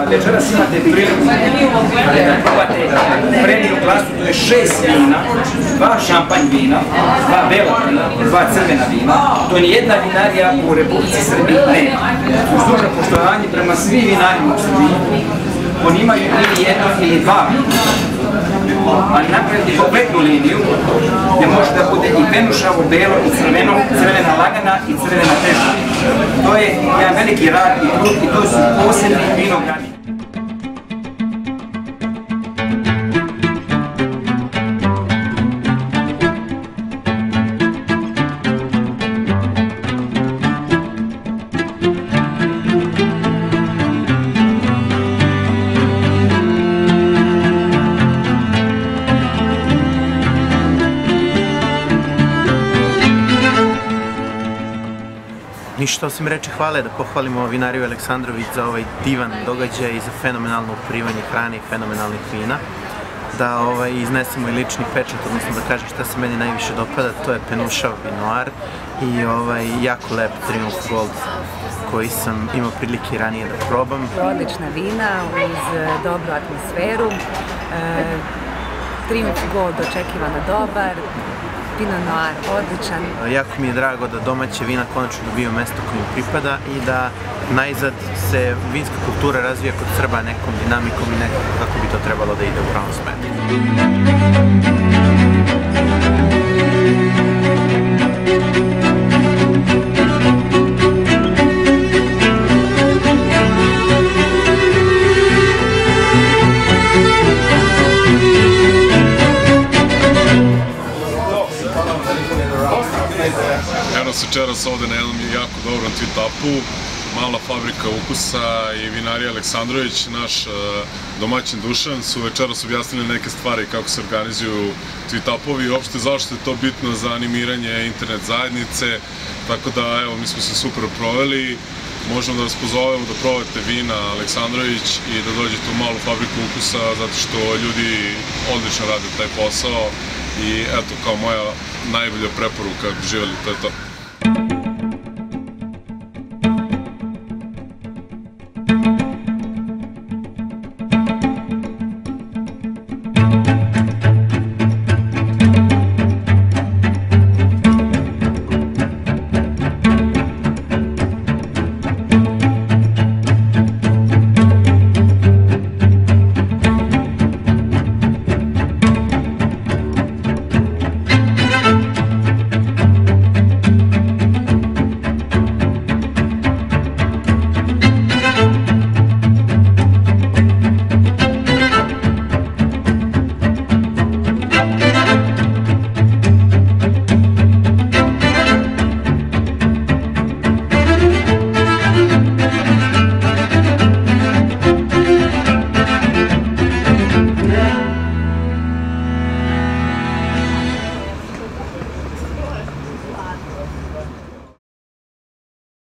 Večeras imate priliku da probate premium klasu, to je 6 vina, 2 šampanj vina, 2 bela vina, 2 crvena vina. To nijedna vinarija u Republici Srbiji nema. Uz dužno poštovanje prema svim vinarima u Srbiji, oni imaju ili jedno ili 2 vina. Ali napraviti kompletnu liniju gdje može da bude i penušavo, belo i crveno, crvena lagana i crvena teža. To je jedan veliki rad i trud i to su posebni vinogradi. Ništa osim reči hvale da pohvalimo vinariju Aleksandrović za ovaj divan događaj i za fenomenalno uprivanje hrane i fenomenalnih vina. Da iznesemo i lični pečat, odnosno da kažem šta se meni najviše dopada, to je penušav vinoar i jako lep Triumf Gold koji sam imao prilike ranije da probam. Odlična vina uz dobru atmosferu, Triumf Gold očekivano dobar, Pinot Noir odličan. Jako mi je drago da domaće vina konačno dobiju mesto koje im pripada i da najzad se vinska kultura razvija kod Srba nekom dinamikom i nekako kako bi to trebalo da ide u pravom smeru. Eno se večeras ovde na jednom jako dobrom Tvitapu, mala fabrika ukusa i vinarija Aleksandrović, naš domaćin Dušan su večeras objasnili neke stvari kako se organizuju Tvitapovi i uopšte zašto je to bitno za animiranje internet zajednice, tako da evo mi smo se super proveli, možemo da vas pozovemo da probate vina Aleksandrović i da dođete u malu fabriku ukusa zato što ljudi odlično rade taj posao i eto kao moja najbolja preporuka, živeli, to je to.